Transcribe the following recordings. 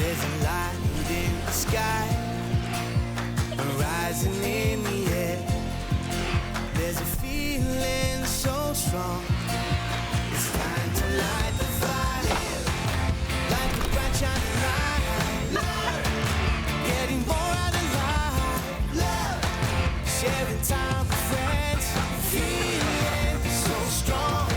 There's a light in the sky, rising in the air. There's a feeling so strong. It's time to light the fire, like a bright shining light. Getting more out of life, sharing time with friends, feeling so strong.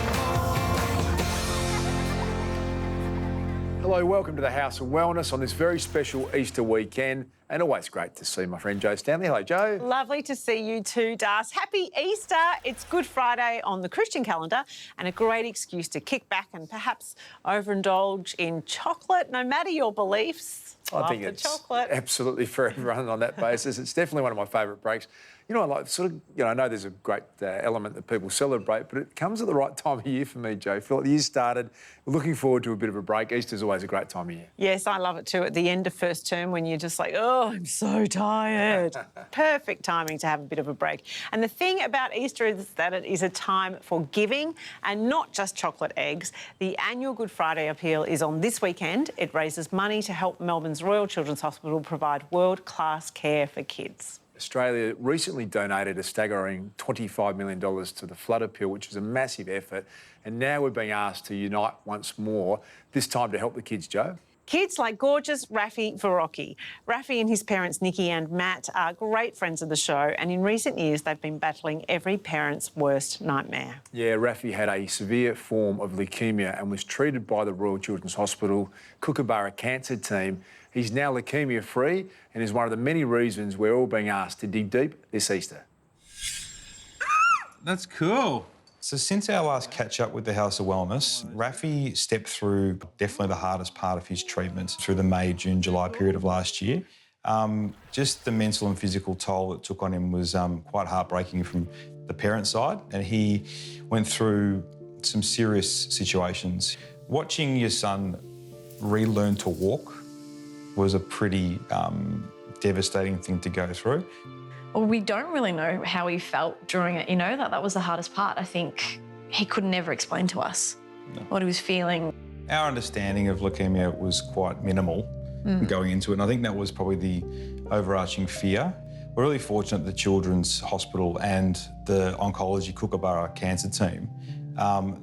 Hello, welcome to the House of Wellness on this very special Easter weekend, and always great to see my friend Joe Stanley. Hello, Joe. Lovely to see you too, Darcy. Happy Easter. It's Good Friday on the Christian calendar and a great excuse to kick back and perhaps overindulge in chocolate, no matter your beliefs. I think it's absolutely for everyone on that basis. It's definitely one of my favourite breaks. You know, I like sort of, I know there's a great element that people celebrate, but it comes at the right time of year for me, Joe. I feel like the year started, looking forward to a bit of a break. Easter's always a great time of year. Yes, I love it too. At the end of first term when you're just like, oh, I'm so tired. Perfect timing to have a bit of a break. And the thing about Easter is that it is a time for giving and not just chocolate eggs. The annual Good Friday appeal is on this weekend. It raises money to help Melbourne's Royal Children's Hospital provide world-class care for kids. Australia recently donated a staggering $25 million to the flood appeal, which is a massive effort. And now we're being asked to unite once more, this time to help the kids, Joe. Kids like gorgeous Rafi Varocki. Rafi and his parents, Nikki and Matt, are great friends of the show, and in recent years they've been battling every parent's worst nightmare. Yeah, Rafi had a severe form of leukaemia and was treated by the Royal Children's Hospital Kookaburra Cancer Team. He's now leukaemia-free and is one of the many reasons we're all being asked to dig deep this Easter. That's cool. So since our last catch-up with the House of Wellness, Rafi stepped through definitely the hardest part of his treatment through the May, June, July period of last year. Just the mental and physical toll it took on him was quite heartbreaking from the parent side, and he went through some serious situations. Watching your son relearn to walk was a pretty devastating thing to go through. Well, we don't really know how he felt during it, that was the hardest part. I think he could never explain to us what he was feeling. Our understanding of leukaemia was quite minimal going into it, and I think that was probably the overarching fear. We're really fortunate the Children's Hospital and the Oncology Kookaburra Cancer Team,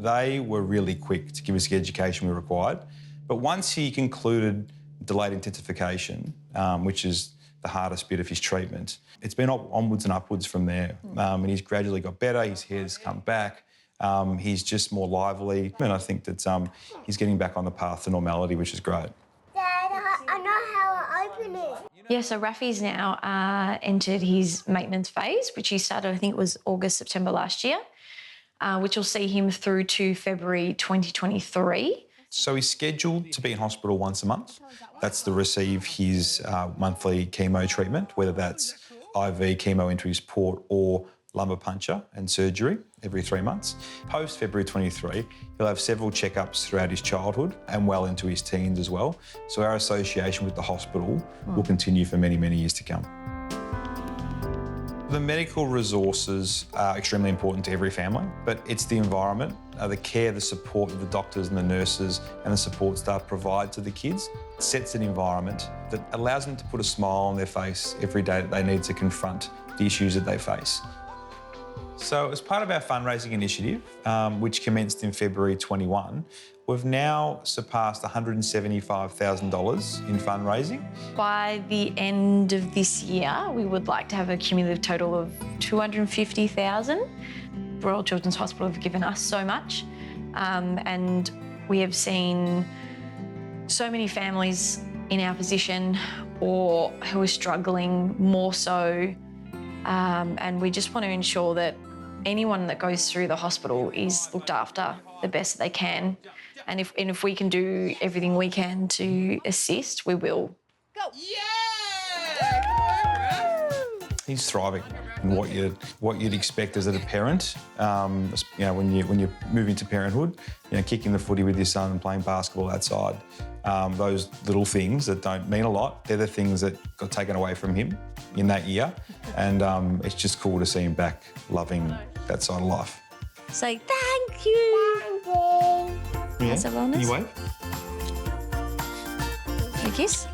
they were really quick to give us the education we required. But once he concluded delayed intensification, which is the hardest bit of his treatment, it's been onwards and upwards from there. And he's gradually got better, his hair's come back, he's just more lively, and I think that he's getting back on the path to normality, which is great. Dad, I know how I open it. Yeah, so Rafi's now entered his maintenance phase, which he started, I think it was August, September last year, which will see him through to February 2023. So he's scheduled to be in hospital once a month. That's to receive his monthly chemo treatment, whether that's IV chemo into his port or lumbar puncture and surgery every 3 months. Post-February 23, he'll have several checkups throughout his childhood and well into his teens as well. So our association with the hospital will continue for many, many years to come. The medical resources are extremely important to every family, but it's the environment, the care, the support that the doctors and the nurses and the support staff provide to the kids. It sets an environment that allows them to put a smile on their face every day that they need to confront the issues that they face. So as part of our fundraising initiative, which commenced in February 21, we've now surpassed $175,000 in fundraising. By the end of this year, we would like to have a cumulative total of $250,000. Royal Children's Hospital have given us so much, and we have seen so many families in our position or who are struggling more so, and we just want to ensure that anyone that goes through the hospital is looked after the best that they can. And if we can do everything we can to assist, we will. Go! Yeah! He's thriving in what you'd expect as a parent. When you're moving to parenthood, kicking the footy with your son and playing basketball outside. Those little things that don't mean a lot, they're the things that got taken away from him in that year. And it's just cool to see him back loving that side of life. Say thank you. Thank you. Yeah. House of Wellness. Can you wave? A kiss.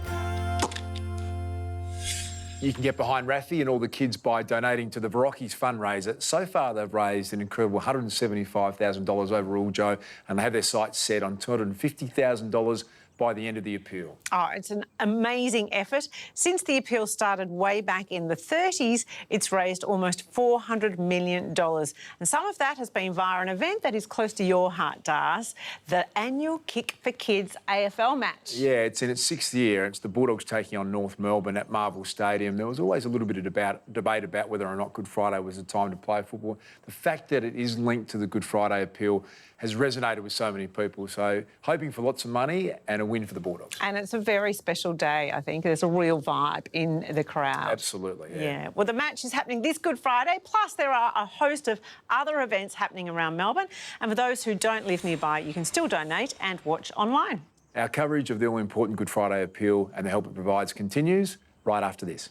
You can get behind Rafi and all the kids by donating to the Verrocki's fundraiser. So far, they've raised an incredible $175,000 overall, Joe, and they have their sights set on $250,000 by the end of the appeal. Oh, it's an amazing effort. Since the appeal started way back in the 30s, it's raised almost $400 million. And some of that has been via an event that is close to your heart, Dars, the annual Kick for Kids AFL match. Yeah, it's in its 6th year. It's the Bulldogs taking on North Melbourne at Marvel Stadium. There was always a little bit of debate about whether or not Good Friday was the time to play football. The fact that it is linked to the Good Friday appeal has resonated with so many people. So hoping for lots of money and a win for the Bulldogs. And it's a very special day, I think. There's a real vibe in the crowd. Absolutely, Yeah. Well, the match is happening this Good Friday, plus there are a host of other events happening around Melbourne. And for those who don't live nearby, you can still donate and watch online. Our coverage of the all-important Good Friday appeal and the help it provides continues right after this.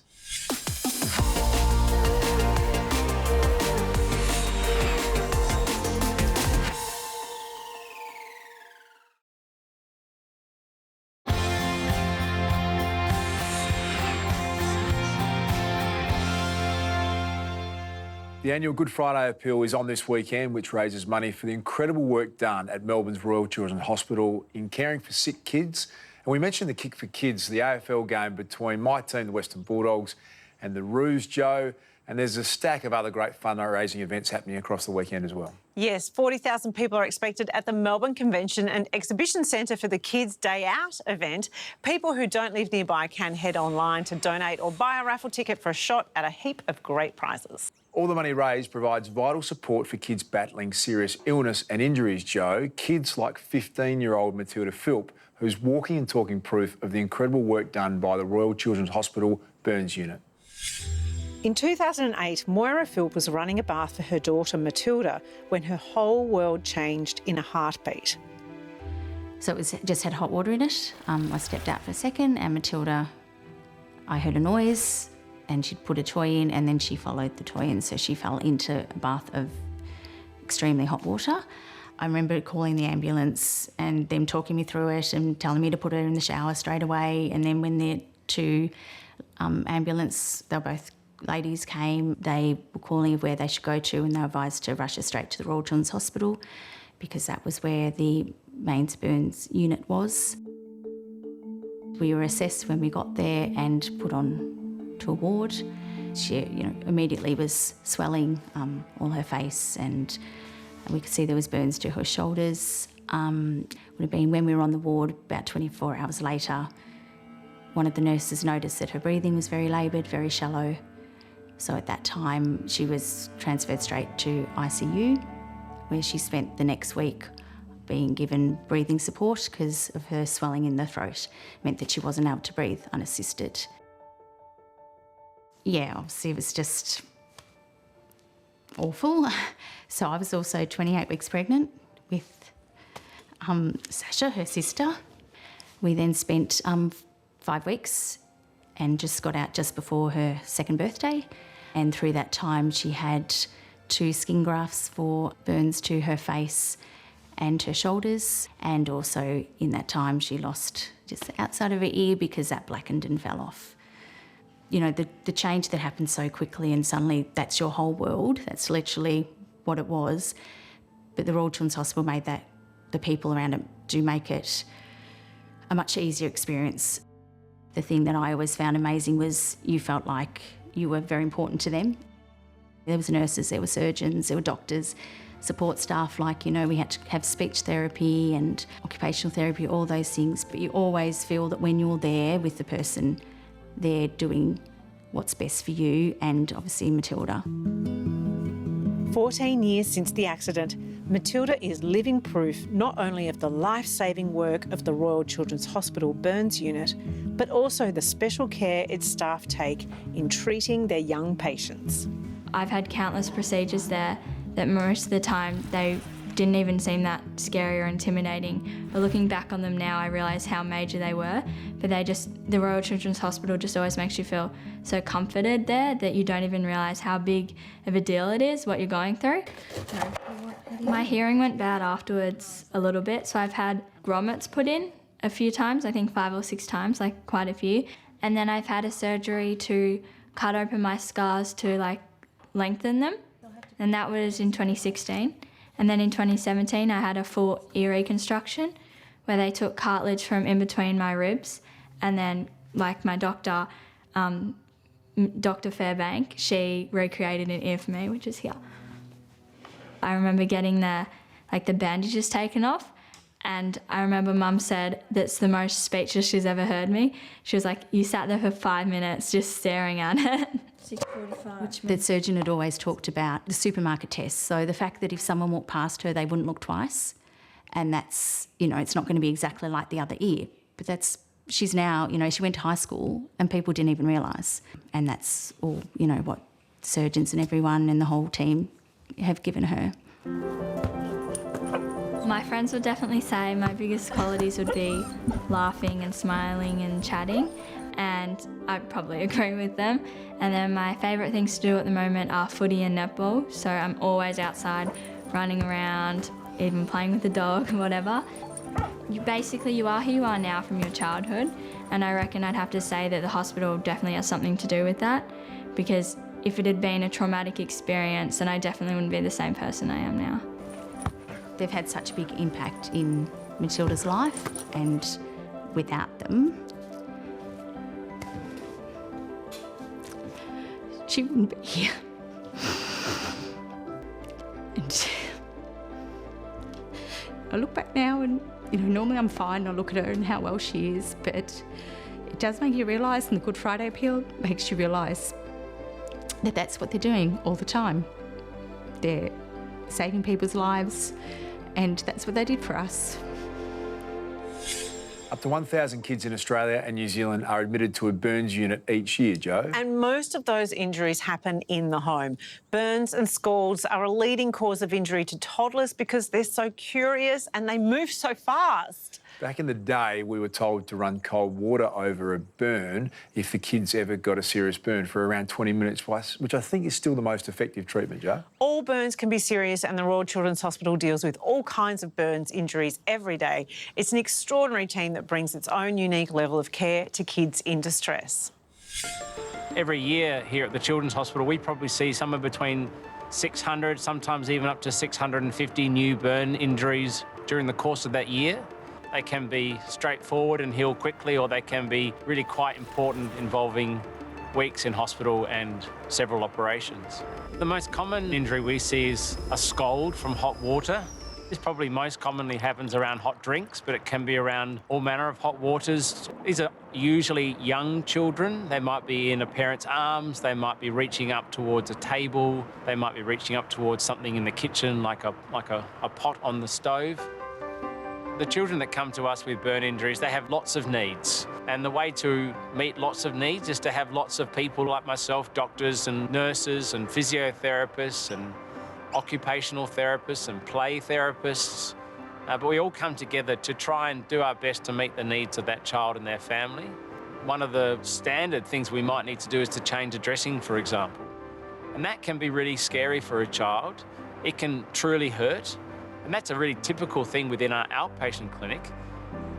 The annual Good Friday appeal is on this weekend, which raises money for the incredible work done at Melbourne's Royal Children's Hospital in caring for sick kids. And we mentioned the Kick for Kids, the AFL game between my team, the Western Bulldogs, and the Roos, Joe. And there's a stack of other great fundraising events happening across the weekend as well. Yes, 40,000 people are expected at the Melbourne Convention and Exhibition Centre for the Kids Day Out event. People who don't live nearby can head online to donate or buy a raffle ticket for a shot at a heap of great prizes. All the money raised provides vital support for kids battling serious illness and injuries, Joe. Kids like 15-year-old Matilda Philp, who's walking and talking proof of the incredible work done by the Royal Children's Hospital Burns Unit. In 2008, Moira Philp was running a bath for her daughter Matilda when her whole world changed in a heartbeat. So it was just had hot water in it. I stepped out for a second and Matilda, I heard a noise and she'd put a toy in and then she followed the toy in, so she fell into a bath of extremely hot water. I remember calling the ambulance and them talking me through it and telling me to put her in the shower straight away. And then when the two ambulance, they were both ladies came, they were calling of where they should go to and they were advised to rush her straight to the Royal Children's Hospital because that was where the main Burns unit was. We were assessed when we got there and put on to a ward. She, immediately was swelling all her face and we could see there was burns to her shoulders. Would have been when we were on the ward about 24 hours later. One of the nurses noticed that her breathing was very laboured, very shallow. So at that time, she was transferred straight to ICU, where she spent the next week being given breathing support because of her swelling in the throat. It meant that she wasn't able to breathe unassisted. Yeah, obviously it was just awful. So I was also 28 weeks pregnant with Sasha, her sister. We then spent 5 weeks and just got out just before her second birthday. And through that time, she had 2 skin grafts for burns to her face and her shoulders. And also in that time, she lost just the outside of her ear because that blackened and fell off. You know, the change that happened so quickly and suddenly that's your whole world. That's literally what it was. But the Royal Children's Hospital made that, the people around it do make it a much easier experience. The thing that I always found amazing was you felt like you were very important to them. There was nurses, there were surgeons, there were doctors, support staff, like, we had to have speech therapy and occupational therapy, all those things. But you always feel that when you're there with the person, they're doing what's best for you and obviously Matilda. 14 years since the accident, Matilda is living proof not only of the life-saving work of the Royal Children's Hospital Burns Unit, but also the special care its staff take in treating their young patients. I've had countless procedures there that most of the time they didn't even seem that scary or intimidating. But looking back on them now, I realise how major they were. But the Royal Children's Hospital just always makes you feel so comforted there that you don't even realise how big of a deal it is, what you're going through. My hearing went bad afterwards a little bit, so I've had grommets put in a few times, I think 5 or 6 times, like quite a few. And then I've had a surgery to cut open my scars to like lengthen them, and that was in 2016. And then in 2017 I had a full ear reconstruction where they took cartilage from in between my ribs, and then like my doctor, Dr. Fairbank, she recreated an ear for me, which is here. I remember getting the bandages taken off, and I remember Mum said that's the most speechless she's ever heard me. She was like, you sat there for 5 minutes just staring at it. 6:45. The surgeon had always talked about the supermarket test. So the fact that if someone walked past her, they wouldn't look twice. And that's, it's not going to be exactly like the other ear. But she's now, she went to high school and people didn't even realise. And that's all, what surgeons and everyone and the whole team have given her. My friends would definitely say my biggest qualities would be laughing and smiling and chatting, and I'd probably agree with them. And then my favourite things to do at the moment are footy and netball, so I'm always outside running around, even playing with the dog, whatever. You are who you are now from your childhood, and I reckon I'd have to say that the hospital definitely has something to do with that, because if it had been a traumatic experience, then I definitely wouldn't be the same person I am now. They've had such a big impact in Matilda's life, and without them, she wouldn't be here. And I look back now and, normally I'm fine. I look at her and how well she is, but it does make you realise, and the Good Friday appeal makes you realise that that's what they're doing all the time. They're saving people's lives, and that's what they did for us. Up to 1,000 kids in Australia and New Zealand are admitted to a burns unit each year, Jo. And most of those injuries happen in the home. Burns and scalds are a leading cause of injury to toddlers because they're so curious and they move so fast. Back in the day, we were told to run cold water over a burn if the kids ever got a serious burn for around 20 minutes, which I think is still the most effective treatment, Jo. All burns can be serious, and the Royal Children's Hospital deals with all kinds of burns injuries every day. It's an extraordinary team that brings its own unique level of care to kids in distress. Every year here at the Children's Hospital, we probably see somewhere between 600, sometimes even up to 650 new burn injuries during the course of that year. They can be straightforward and heal quickly, or they can be really quite important, involving weeks in hospital and several operations. The most common injury we see is a scald from hot water. This probably most commonly happens around hot drinks, but it can be around all manner of hot waters. These are usually young children. They might be in a parent's arms, they might be reaching up towards a table, they might be reaching up towards something in the kitchen, like a pot on the stove. The children that come to us with burn injuries, they have lots of needs. And the way to meet lots of needs is to have lots of people like myself, doctors and nurses and physiotherapists and occupational therapists and play therapists. But we all come together to try and do our best to meet the needs of that child and their family. One of the standard things we might need to do is to change a dressing, for example. And that can be really scary for a child. It can truly hurt. And that's a really typical thing within our outpatient clinic.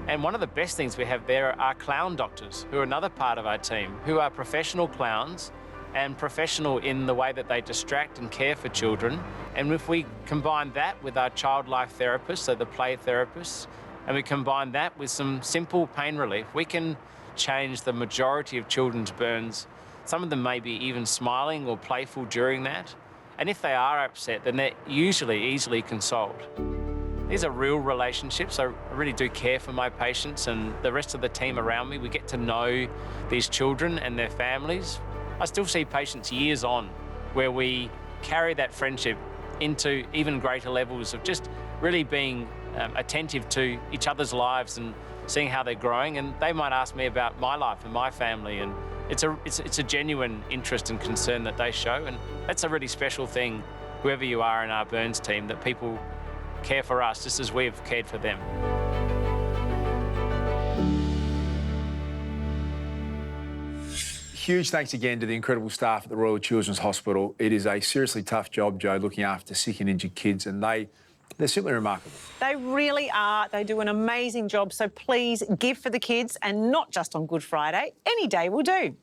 And one of the best things we have there are clown doctors, who are another part of our team, who are professional clowns and professional in the way that they distract and care for children. And if we combine that with our child life therapists, so the play therapists, and we combine that with some simple pain relief, we can change the majority of children's burns. Some of them may be even smiling or playful during that. And if they are upset, then they're usually easily consoled. These are real relationships. I really do care for my patients and the rest of the team around me. We get to know these children and their families. I still see patients years on where we carry that friendship into even greater levels of just really being attentive to each other's lives and seeing how they're growing. And they might ask me about my life and my family, and it's a genuine interest and concern that they show, and that's a really special thing, whoever you are in our burns team, that people care for us just as we've cared for them. Huge thanks again to the incredible staff at the Royal Children's Hospital. It is a seriously tough job, Jo, looking after sick and injured kids, and they're simply remarkable. They really are. They do an amazing job. So please give for the kids, and not just on Good Friday. Any day will do.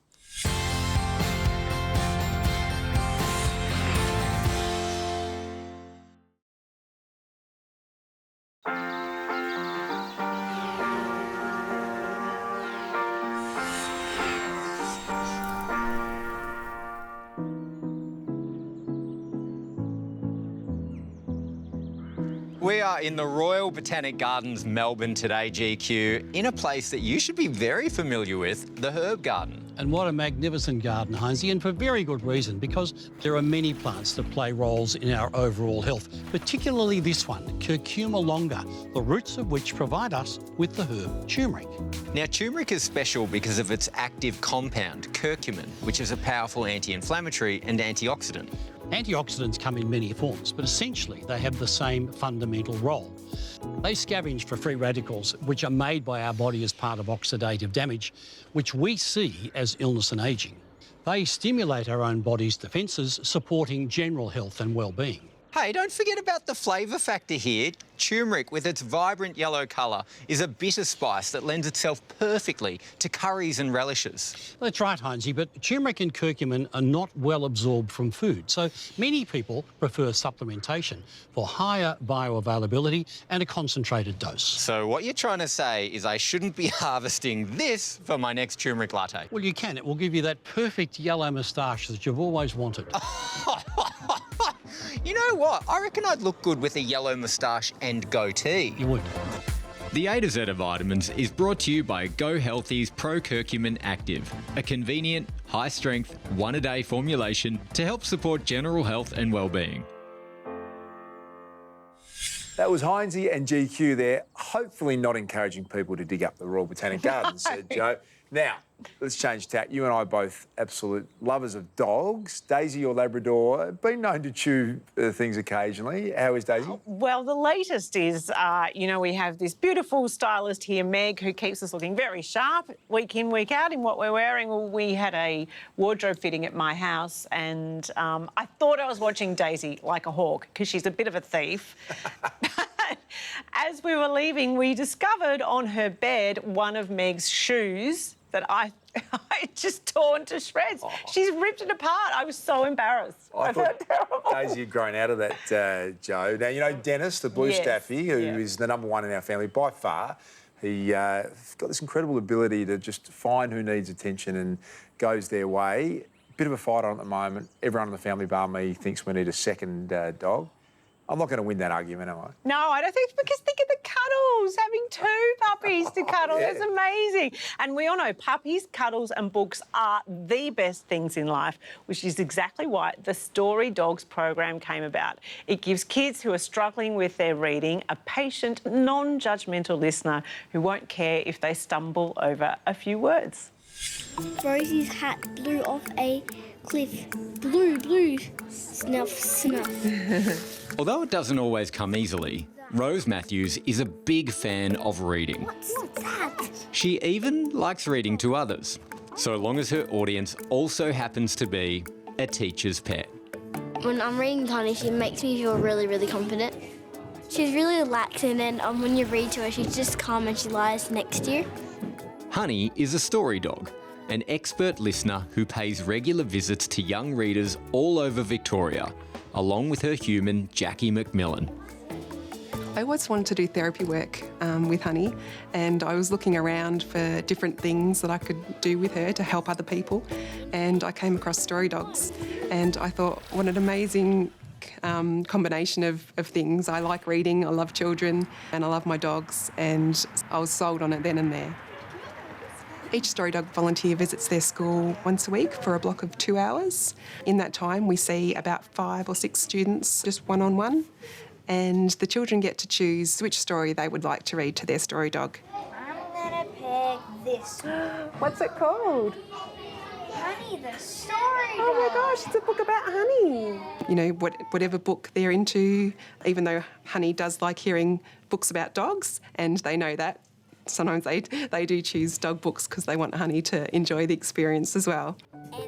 We are in the Royal Botanic Gardens, Melbourne today, GQ, in a place that you should be very familiar with, the herb garden. And what a magnificent garden, Heinzie, and for very good reason, because there are many plants that play roles in our overall health, particularly this one, Curcuma longa, the roots of which provide us with the herb turmeric. Now, turmeric is special because of its active compound, curcumin, which is a powerful anti-inflammatory and antioxidant. Antioxidants come in many forms, but essentially they have the same fundamental role. They scavenge for free radicals, which are made by our body as part of oxidative damage, which we see as illness and ageing. They stimulate our own body's defences, supporting general health and well-being. Hey, don't forget about the flavour factor here. Turmeric, with its vibrant yellow colour, is a bitter spice that lends itself perfectly to curries and relishes. That's right, Heinzie, but turmeric and curcumin are not well absorbed from food, so many people prefer supplementation for higher bioavailability and a concentrated dose. So what you're trying to say is I shouldn't be harvesting this for my next turmeric latte? Well, you can. It will give you that perfect yellow moustache that you've always wanted. You know what? I reckon I'd look good with a yellow moustache and goatee. You would. The A to Z of Vitamins is brought to you by Go Healthy's Pro Curcumin Active, a convenient, high-strength, one-a-day formulation to help support general health and well-being. That was Heinzie and GQ there, hopefully not encouraging people to dig up the Royal Botanic Gardens, Joe. Now, let's change tack. You and I are both absolute lovers of dogs. Daisy, your Labrador, been known to chew things occasionally. How is Daisy? Well, the latest is, we have this beautiful stylist here, Meg, who keeps us looking very sharp week in, week out in what we're wearing. Well, we had a wardrobe fitting at my house and I thought I was watching Daisy like a hawk because she's a bit of a thief. As we were leaving, we discovered on her bed one of Meg's shoes that I just torn to shreds. Oh. She's ripped it apart. I was so embarrassed. I felt terrible. Daisy had grown out of that, Joe. Now, you know Dennis, the blue staffy, who is the #1 in our family by far. He got this incredible ability to just find who needs attention and goes their way. Bit of a fight on at the moment. Everyone in the family bar me thinks we need a second dog. I'm not going to win that argument, am I? No, I don't think, because think of the cuddles, having 2 puppies to cuddle. Yeah. That's amazing. And we all know puppies, cuddles and books are the best things in life, which is exactly why the Story Dogs program came about. It gives kids who are struggling with their reading a patient, non-judgmental listener who won't care if they stumble over a few words. Rosie's hat blew off a cliff. Blue, snuff, snuff. Although it doesn't always come easily, Rose Matthews is a big fan of reading. What's that? She even likes reading to others, so long as her audience also happens to be a teacher's pet. When I'm reading to Honey, she makes me feel really, really confident. She's really relaxing and when you read to her, she's just calm and she lies next to you. Honey is a story dog, an expert listener who pays regular visits to young readers all over Victoria, along with her human, Jackie McMillan. I always wanted to do therapy work with Honey, and I was looking around for different things that I could do with her to help other people, and I came across Story Dogs, and I thought, what an amazing combination of things. I like reading, I love children, and I love my dogs, and I was sold on it then and there. Each Story Dog volunteer visits their school once a week for a block of 2 hours. In that time, we see about 5 or 6 students, just one-on-one, and the children get to choose which story they would like to read to their story dog. I'm gonna pick this one. What's it called? Honey, the story dog. Oh my gosh, it's a book about Honey. You know, whatever book they're into, even though Honey does like hearing books about dogs, and they know that, sometimes they do choose dog books because they want Honey to enjoy the experience as well. And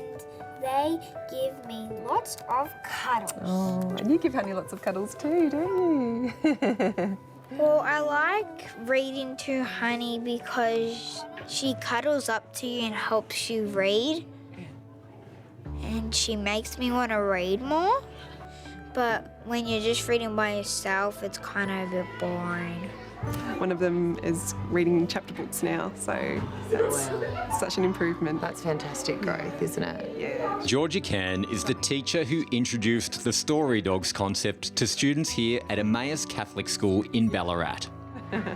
they give me lots of cuddles. Oh, and you give Honey lots of cuddles too, don't you? Well, I like reading to Honey because she cuddles up to you and helps you read. And she makes me want to read more. But when you're just reading by yourself, it's kind of a bit boring. One of them is reading chapter books now, so that's such an improvement. That's fantastic growth, isn't it? Yeah. Georgia Can is the teacher who introduced the Story Dogs concept to students here at Emmaus Catholic School in Ballarat.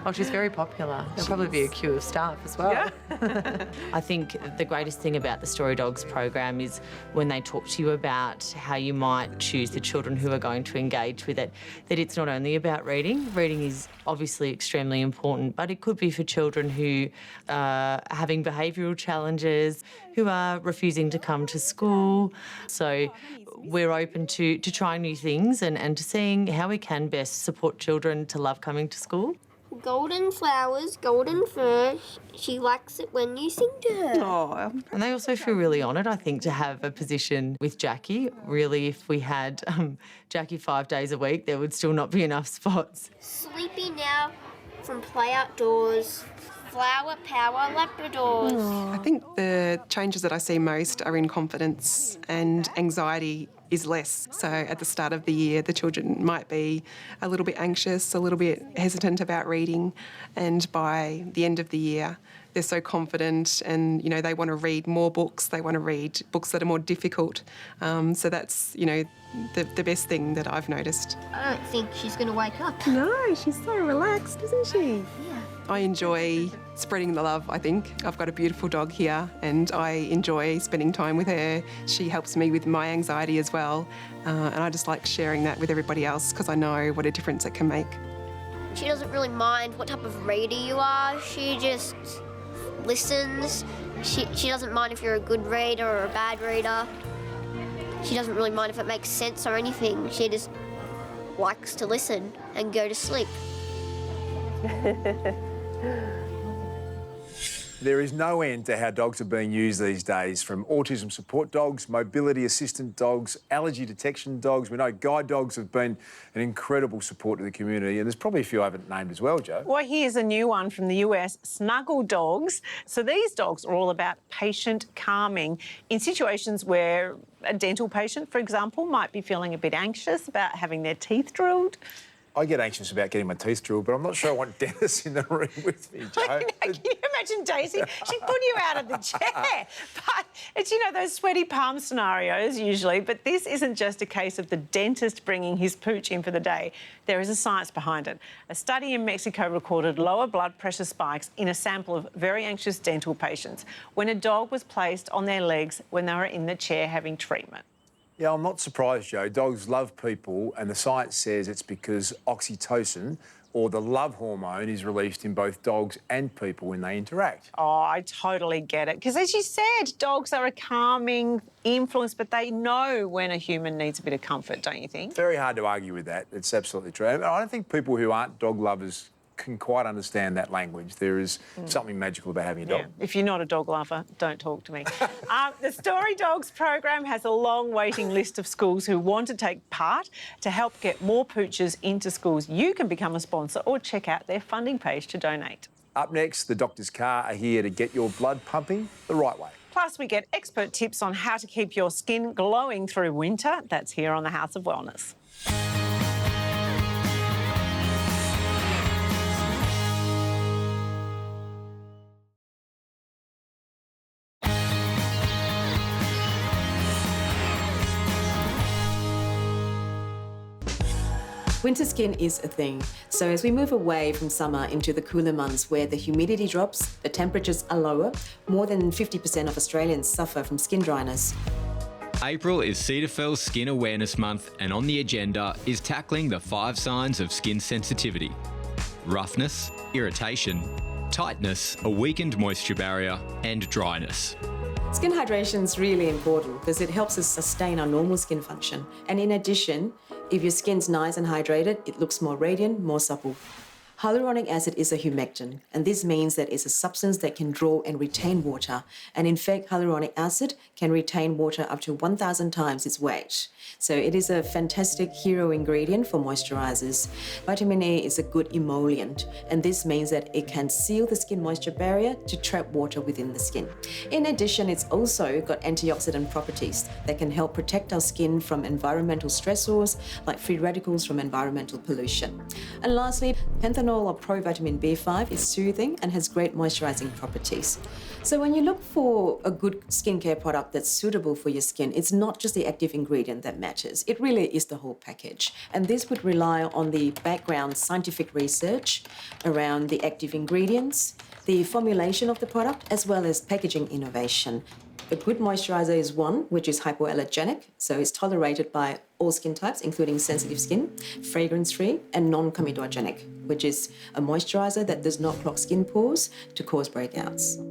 Oh, she's very popular. There'll probably be a queue of staff as well. Yeah. I think the greatest thing about the Story Dogs program is when they talk to you about how you might choose the children who are going to engage with it, that it's not only about reading. Reading is obviously extremely important, but it could be for children who are having behavioural challenges, who are refusing to come to school. So we're open to trying new things and to seeing how we can best support children to love coming to school. Golden flowers, golden fur. She likes it when you sing to her. Oh. And they also feel really honoured, I think, to have a position with Jackie. Really, if we had Jackie 5 days a week, there would still not be enough spots. Sleepy now from play outdoors. Flower power Labradors. I think the changes that I see most are in confidence, and anxiety is less. So at the start of the year, the children might be a little bit anxious, a little bit hesitant about reading, and by the end of the year, they're so confident and, you know, they want to read more books, they want to read books that are more difficult. So that's, you know, the best thing that I've noticed. I don't think she's going to wake up. No, she's so relaxed, isn't she? Yeah. I enjoy spreading the love, I think. I've got a beautiful dog here and I enjoy spending time with her. She helps me with my anxiety as well. And I just like sharing that with everybody else because I know what a difference it can make. She doesn't really mind what type of reader you are. She just listens. She doesn't mind if you're a good reader or a bad reader. She doesn't really mind if it makes sense or anything. She just likes to listen and go to sleep. There is no end to how dogs are being used these days, from autism support dogs, mobility assistant dogs, allergy detection dogs. We know guide dogs have been an incredible support to the community, and there's probably a few I haven't named as well, Jo. Well, here's a new one from the US, Snuggle Dogs. So these dogs are all about patient calming in situations where a dental patient, for example, might be feeling a bit anxious about having their teeth drilled. I get anxious about getting my teeth drilled, but I'm not sure I want Dennis in the room with me, Jo. I know, can you imagine Daisy? She'd put you out of the chair. But it's, you know, those sweaty palm scenarios usually, but this isn't just a case of the dentist bringing his pooch in for the day. There is a science behind it. A study in Mexico recorded lower blood pressure spikes in a sample of very anxious dental patients when a dog was placed on their legs when they were in the chair having treatment. Yeah, I'm not surprised, Jo. Dogs love people, and the science says it's because oxytocin, or the love hormone, is released in both dogs and people when they interact. Oh, I totally get it. Because as you said, dogs are a calming influence, but they know when a human needs a bit of comfort, don't you think? Very hard to argue with that. It's absolutely true. I don't think people who aren't dog lovers can quite understand that language. There is something magical about having a dog. Yeah. If you're not a dog lover, don't talk to me. The Story Dogs program has a long waiting list of schools who want to take part. To help get more pooches into schools, you can become a sponsor or check out their funding page to donate. Up next, the doctor's car are here to get your blood pumping the right way. Plus, we get expert tips on how to keep your skin glowing through winter. That's here on the House of Wellness. Winter skin is a thing, so as we move away from summer into the cooler months where the humidity drops, the temperatures are lower, more than 50% of Australians suffer from skin dryness. April is Cedarfell's Skin Awareness Month, and on the agenda is tackling the 5 signs of skin sensitivity: roughness, irritation, tightness, a weakened moisture barrier, and dryness. Skin hydration is really important because it helps us sustain our normal skin function. And in addition, if your skin's nice and hydrated, it looks more radiant, more supple. Hyaluronic acid is a humectant, and this means that it's a substance that can draw and retain water. And in fact, hyaluronic acid can retain water up to 1,000 times its weight. So it is a fantastic hero ingredient for moisturizers. Vitamin A is a good emollient, and this means that it can seal the skin moisture barrier to trap water within the skin. In addition, it's also got antioxidant properties that can help protect our skin from environmental stressors like free radicals from environmental pollution. And lastly, panthenol polyphenol or provitamin B5 is soothing and has great moisturising properties. So when you look for a good skincare product that's suitable for your skin, it's not just the active ingredient that matters. It really is the whole package. And this would rely on the background scientific research around the active ingredients, the formulation of the product, as well as packaging innovation. A good moisturiser is one which is hypoallergenic, so it's tolerated by all skin types, including sensitive skin, fragrance-free, and non-comedogenic, which is a moisturiser that does not clog skin pores to cause breakouts.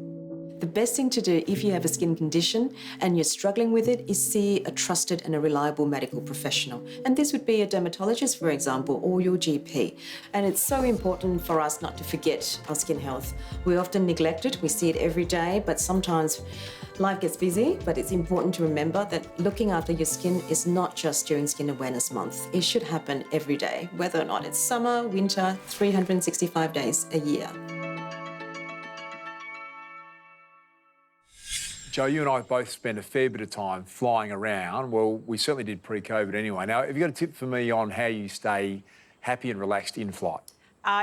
The best thing to do if you have a skin condition and you're struggling with it is see a trusted and a reliable medical professional. And this would be a dermatologist, for example, or your GP. And it's so important for us not to forget our skin health. We often neglect it, we see it every day, but sometimes life gets busy, but it's important to remember that looking after your skin is not just during Skin Awareness Month. It should happen every day, whether or not it's summer, winter, 365 days a year. Joe, you and I both spend a fair bit of time flying around. Well, we certainly did pre-COVID anyway. Now, have you got a tip for me on how you stay happy and relaxed in flight?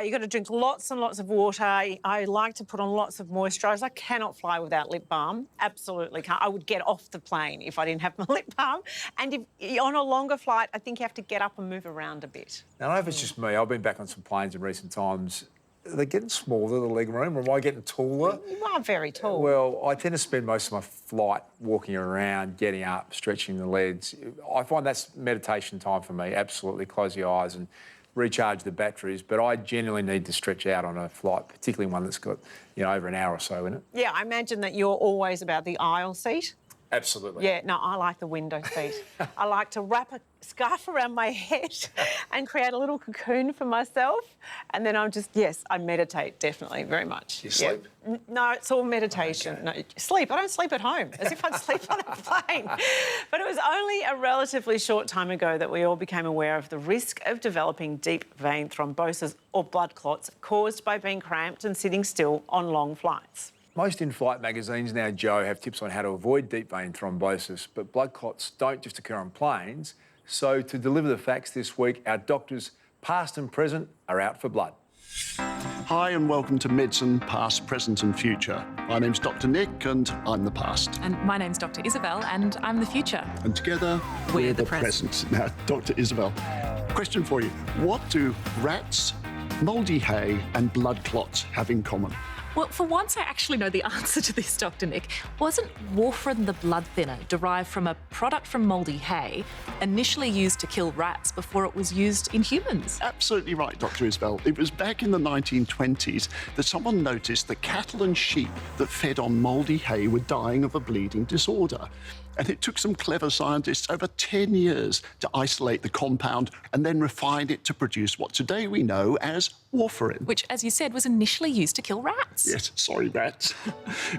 You've got to drink lots and lots of water. I like to put on lots of moisturiser. I cannot fly without lip balm. Absolutely can't. I would get off the plane if I didn't have my lip balm. And if you're on a longer flight, I think you have to get up and move around a bit. Now, I don't know if it's just me. I've been back on some planes in recent times. Are they getting smaller, the leg room, or am I getting taller? You are very tall. Well, I tend to spend most of my flight walking around, getting up, stretching the legs. I find that's meditation time for me. Absolutely, close your eyes and recharge the batteries. But I genuinely need to stretch out on a flight, particularly one that's got, over an hour or so in it. Yeah, I imagine that you're always about the aisle seat. Absolutely. Yeah, no, I like the window seat. I like to wrap a scarf around my head and create a little cocoon for myself. And then I'm just, yes, I meditate, definitely, very much. You sleep? Yeah. No, it's all meditation. Okay. No, sleep. I don't sleep at home, as if I'd sleep on a plane. But it was only a relatively short time ago that we all became aware of the risk of developing deep vein thrombosis or blood clots caused by being cramped and sitting still on long flights. Most in-flight magazines now, Joe, have tips on how to avoid deep vein thrombosis, but blood clots don't just occur on planes. So to deliver the facts this week, our doctors, past and present, are out for blood. Hi and welcome to Medicine, Past, Present and Future. My name's Dr. Nick and I'm the past. And my name's Dr. Isabel and I'm the future. And together, we're the present. Now, Dr. Isabel, question for you. What do rats, mouldy hay and blood clots have in common? Well, for once I actually know the answer to this, Dr. Nick. Wasn't warfarin the blood thinner derived from a product from mouldy hay, initially used to kill rats before it was used in humans? Absolutely right, Dr. Isabel. It was back in the 1920s that someone noticed that cattle and sheep that fed on mouldy hay were dying of a bleeding disorder. And it took some clever scientists over 10 years to isolate the compound and then refine it to produce what today we know as warfarin. Which, as you said, was initially used to kill rats. Yes, sorry, rats.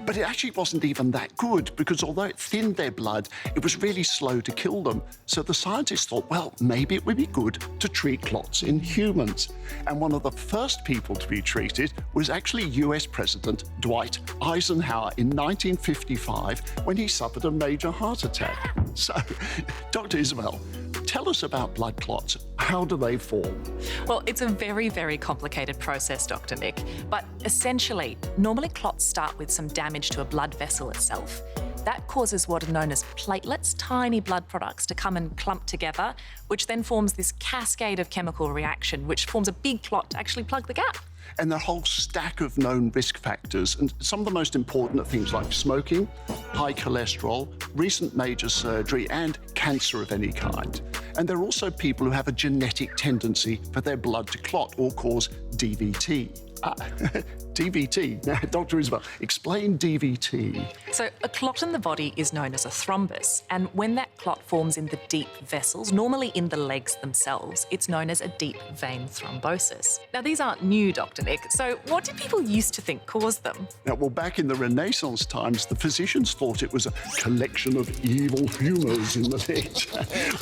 But it actually wasn't even that good because although it thinned their blood, it was really slow to kill them. So the scientists thought, well, maybe it would be good to treat clots in humans. And one of the first people to be treated was actually US President Dwight Eisenhower in 1955 when he suffered a major heart attack. So, Dr. Isabel, tell us about blood clots. How do they form? Well, it's a very, very complicated process, Dr. Nick. But essentially, normally clots start with some damage to a blood vessel itself. That causes what are known as platelets, tiny blood products, to come and clump together, which then forms this cascade of chemical reaction, which forms a big clot to actually plug the gap. And the whole stack of known risk factors, and some of the most important are things like smoking, high cholesterol, recent major surgery, and cancer of any kind. And there are also people who have a genetic tendency for their blood to clot or cause DVT. DVT. Now, Dr. Isabel, explain DVT. So a clot in the body is known as a thrombus, and when that clot forms in the deep vessels, normally in the legs themselves, it's known as a deep vein thrombosis. Now, these aren't new, Dr. Nick, so what did people used to think caused them? Now, well, back in the Renaissance times, the physicians thought it was a collection of evil humours in the legs,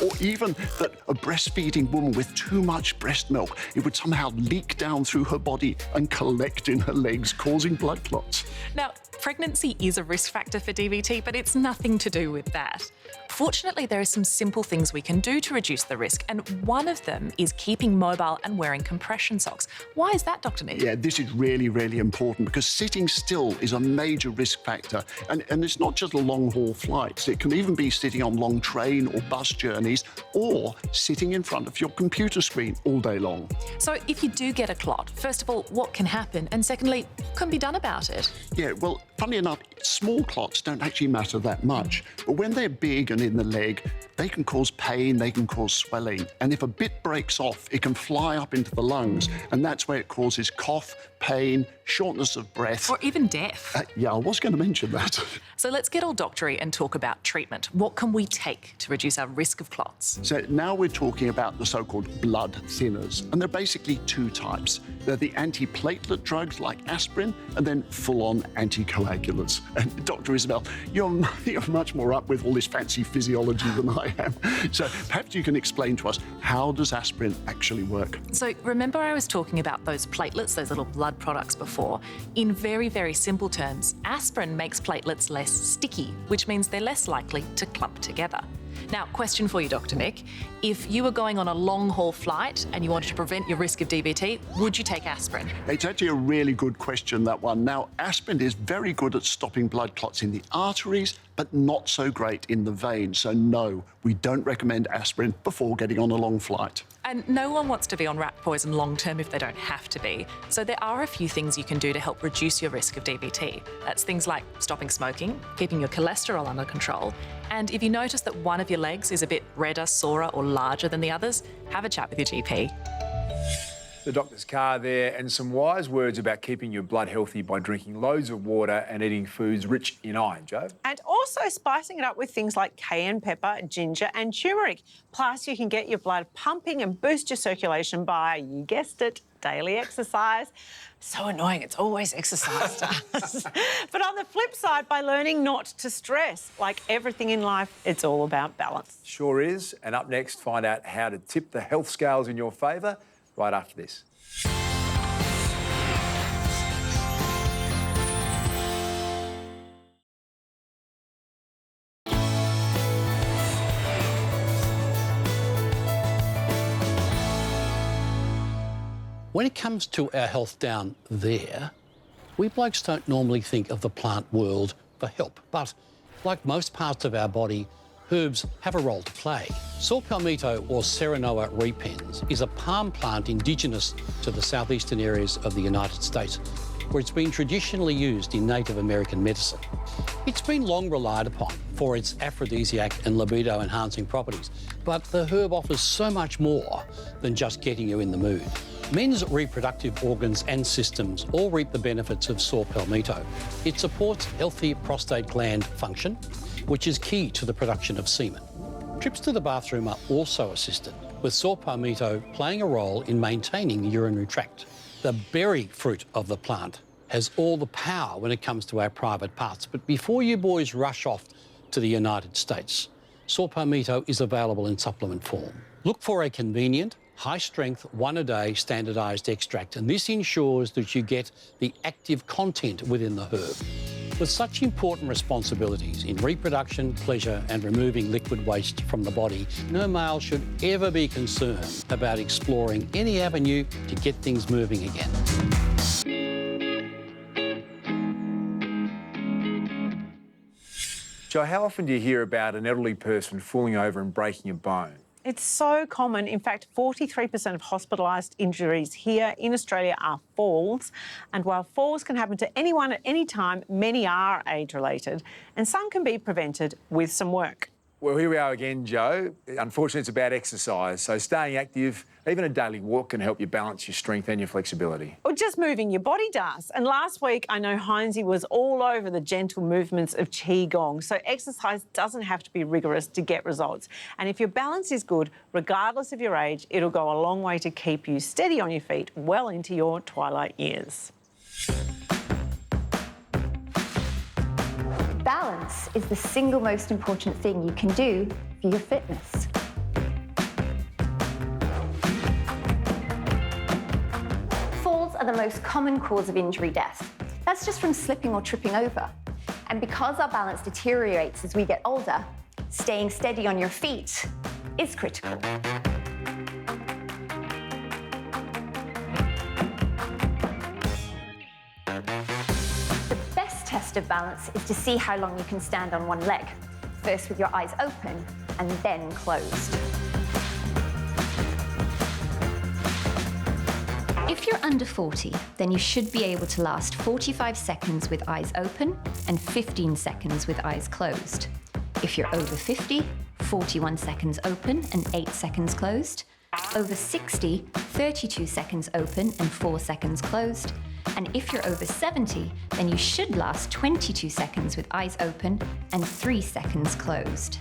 or even that a breastfeeding woman with too much breast milk, it would somehow leak down through her body and collect in her legs causing blood clots. Now, pregnancy is a risk factor for DVT, but it's nothing to do with that. Fortunately, there are some simple things we can do to reduce the risk, and one of them is keeping mobile and wearing compression socks. Why is that, Dr. Nick? Yeah, this is really, really important because sitting still is a major risk factor. And it's not just long-haul flights. It can even be sitting on long train or bus journeys or sitting in front of your computer screen all day long. So if you do get a clot, first of all, what can happen? And secondly, what can be done about it? Yeah, well, funny enough, small clots don't actually matter that much. But when they're big and in the leg, they can cause pain, they can cause swelling. And if a bit breaks off, it can fly up into the lungs. And that's where it causes cough, pain, shortness of breath. Or even death. Yeah, I was going to mention that. So let's get all doctory and talk about treatment. What can we take to reduce our risk of clots? So now we're talking about the so-called blood thinners. And they're basically two types. They're the antiplatelet drugs like aspirin and then full-on anticoagulants. And Dr. Isabel, you're much more up with all this fancy physiology than I am. So perhaps you can explain to us, how does aspirin actually work? So remember I was talking about those platelets, those little blood products before? In very, very simple terms, aspirin makes platelets less sticky, which means they're less likely to clump together. Now, question for you, Dr. Nick. If you were going on a long-haul flight and you wanted to prevent your risk of DVT, would you take aspirin? It's actually a really good question, that one. Now, aspirin is very good at stopping blood clots in the arteries, but not so great in the veins. So no, we don't recommend aspirin before getting on a long flight. And no one wants to be on rat poison long-term if they don't have to be. So there are a few things you can do to help reduce your risk of DVT. That's things like stopping smoking, keeping your cholesterol under control, and if you notice that one of your legs is a bit redder, sorer or larger than the others, have a chat with your GP. The doctor's car there, and some wise words about keeping your blood healthy by drinking loads of water and eating foods rich in iron, Jo. And also spicing it up with things like cayenne pepper, ginger and turmeric. Plus, you can get your blood pumping and boost your circulation by, you guessed it, daily exercise. So annoying, it's always exercise to us. But on the flip side, by learning not to stress. Like everything in life, it's all about balance. Sure is. And up next, find out how to tip the health scales in your favour right after this. When it comes to our health down there, we blokes don't normally think of the plant world for help. But like most parts of our body, herbs have a role to play. Saw palmetto, or Serenoa repens, is a palm plant indigenous to the southeastern areas of the United States, where it's been traditionally used in Native American medicine. It's been long relied upon for its aphrodisiac and libido-enhancing properties, but the herb offers so much more than just getting you in the mood. Men's reproductive organs and systems all reap the benefits of saw palmetto. It supports healthy prostate gland function, which is key to the production of semen. Trips to the bathroom are also assisted, with saw palmetto playing a role in maintaining the urinary tract. The berry fruit of the plant has all the power when it comes to our private parts. But before you boys rush off to the United States, saw palmetto is available in supplement form. Look for a convenient, high-strength, one-a-day standardised extract, and this ensures that you get the active content within the herb. With such important responsibilities in reproduction, pleasure and removing liquid waste from the body, no male should ever be concerned about exploring any avenue to get things moving again. Jo, how often do you hear about an elderly person falling over and breaking a bone? It's so common. In fact, 43% of hospitalised injuries here in Australia are falls. And while falls can happen to anyone at any time, many are age-related, and some can be prevented with some work. Well, here we are again, Jo. Unfortunately, it's about exercise. So staying active, even a daily walk, can help you balance your strength and your flexibility. Or just moving your body does. And last week, I know Heinzie was all over the gentle movements of Qigong. So exercise doesn't have to be rigorous to get results. And if your balance is good, regardless of your age, it'll go a long way to keep you steady on your feet well into your twilight years. Balance is the single most important thing you can do for your fitness. Falls are the most common cause of injury death. That's just from slipping or tripping over. And because our balance deteriorates as we get older, staying steady on your feet is critical. The best test of balance is to see how long you can stand on one leg, first with your eyes open and then closed. If you're under 40, then you should be able to last 45 seconds with eyes open and 15 seconds with eyes closed. If you're over 50, 41 seconds open and 8 seconds closed. Over 60, 32 seconds open and 4 seconds closed. And if you're over 70, then you should last 22 seconds with eyes open and 3 seconds closed.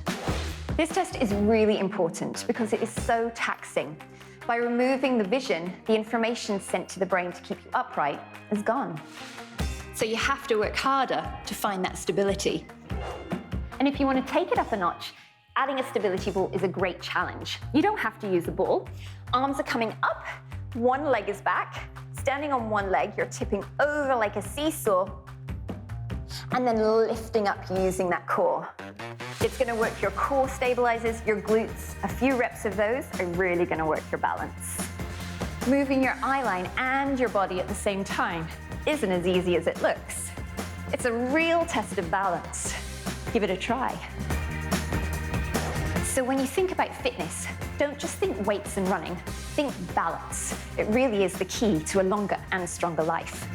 This test is really important because it is so taxing. By removing the vision, the information sent to the brain to keep you upright is gone. So you have to work harder to find that stability. And if you want to take it up a notch, adding a stability ball is a great challenge. You don't have to use a ball. Arms are coming up, one leg is back. Standing on one leg, you're tipping over like a seesaw, and then lifting up using that core. It's going to work your core stabilizers, your glutes. A few reps of those are really going to work your balance. Moving your eye line and your body at the same time isn't as easy as it looks. It's a real test of balance. Give it a try. So when you think about fitness, don't just think weights and running, think balance. It really is the key to a longer and stronger life.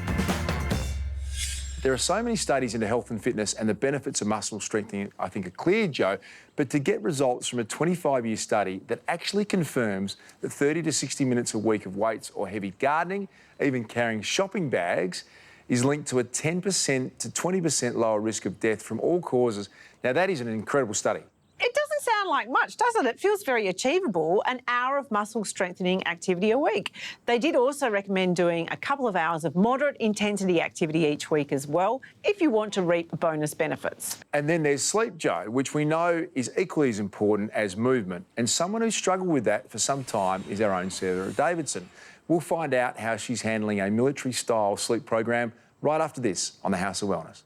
There are so many studies into health and fitness, and the benefits of muscle strengthening, I think, are clear, Joe. But to get results from a 25-year study that actually confirms that 30 to 60 minutes a week of weights or heavy gardening, even carrying shopping bags, is linked to a 10% to 20% lower risk of death from all causes. Now, that is an incredible study. It doesn't sound like much, does it? It feels very achievable, an hour of muscle strengthening activity a week. They did also recommend doing a couple of hours of moderate intensity activity each week as well, if you want to reap bonus benefits. And then there's sleep, Joe, which we know is equally as important as movement. And someone who's struggled with that for some time is our own Sarah Davidson. We'll find out how she's handling a military-style sleep program right after this on the House of Wellness.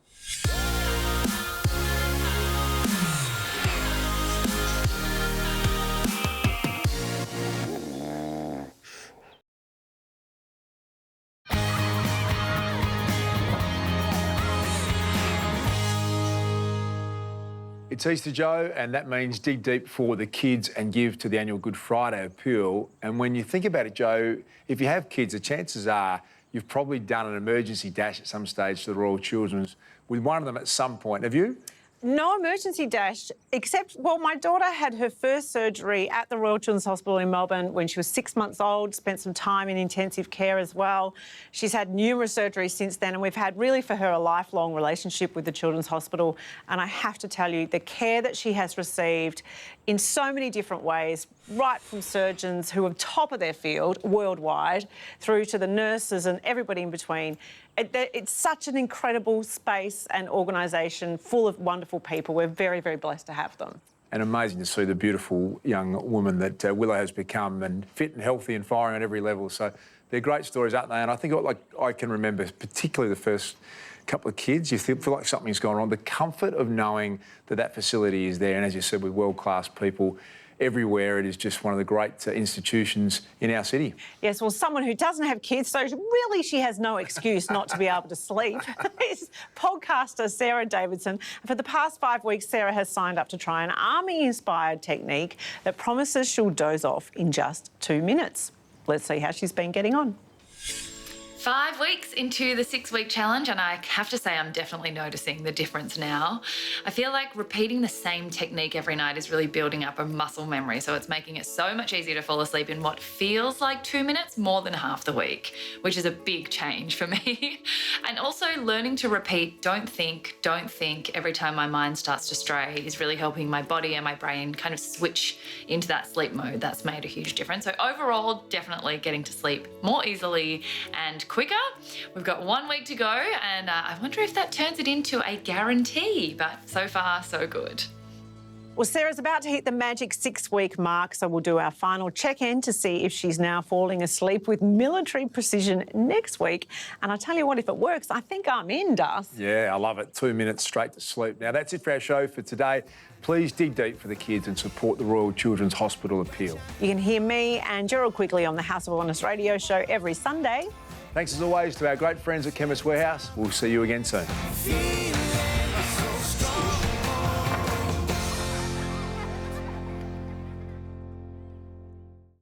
It's Easter, Joe, and that means dig deep for the kids and give to the annual Good Friday appeal. And when you think about it, Joe, if you have kids, the chances are you've probably done an emergency dash at some stage to the Royal Children's with one of them at some point. Have you? No emergency dash, except, well, my daughter had her first surgery at the Royal Children's Hospital in Melbourne when she was 6 months old, spent some time in intensive care as well. She's had numerous surgeries since then, and we've had really for her a lifelong relationship with the Children's Hospital. And I have to tell you, the care that she has received in so many different ways, right from surgeons who are top of their field worldwide, through to the nurses and everybody in between. It's such an incredible space and organisation full of wonderful people. We're very, very blessed to have them. And amazing to see the beautiful young woman that Willow has become, and fit and healthy and firing on every level. So they're great stories, aren't they? And I think, like, I can remember particularly the first couple of kids, you feel like something's gone wrong. The comfort of knowing that that facility is there, and as you said, with world-class people everywhere, it is just one of the great institutions in our city. Yes, well, someone who doesn't have kids, so really she has no excuse not to be able to sleep, is podcaster Sarah Davidson. For the past 5 weeks, Sarah has signed up to try an army-inspired technique that promises she'll doze off in just 2 minutes. Let's see how she's been getting on. 5 weeks into the 6-week challenge, and I have to say I'm definitely noticing the difference now. I feel like repeating the same technique every night is really building up a muscle memory, so it's making it so much easier to fall asleep in what feels like 2 minutes more than half the week, which is a big change for me. And also learning to repeat don't think every time my mind starts to stray is really helping my body and my brain kind of switch into that sleep mode. That's made a huge difference. So overall, definitely getting to sleep more easily and quicker. We've got 1 week to go, and I wonder if that turns it into a guarantee, but so far so good. Well, Sarah's about to hit the magic 6-week mark, so we'll do our final check-in to see if she's now falling asleep with military precision next week. And I tell you what, if it works, I think I'm in, Darcy. Yeah, I love it. 2 minutes straight to sleep. Now, that's it for our show for today. Please dig deep for the kids and support the Royal Children's Hospital appeal. You can hear me and Gerald Quigley on the House of Wellness radio show every Sunday. Thanks as always to our great friends at Chemist Warehouse. We'll see you again soon.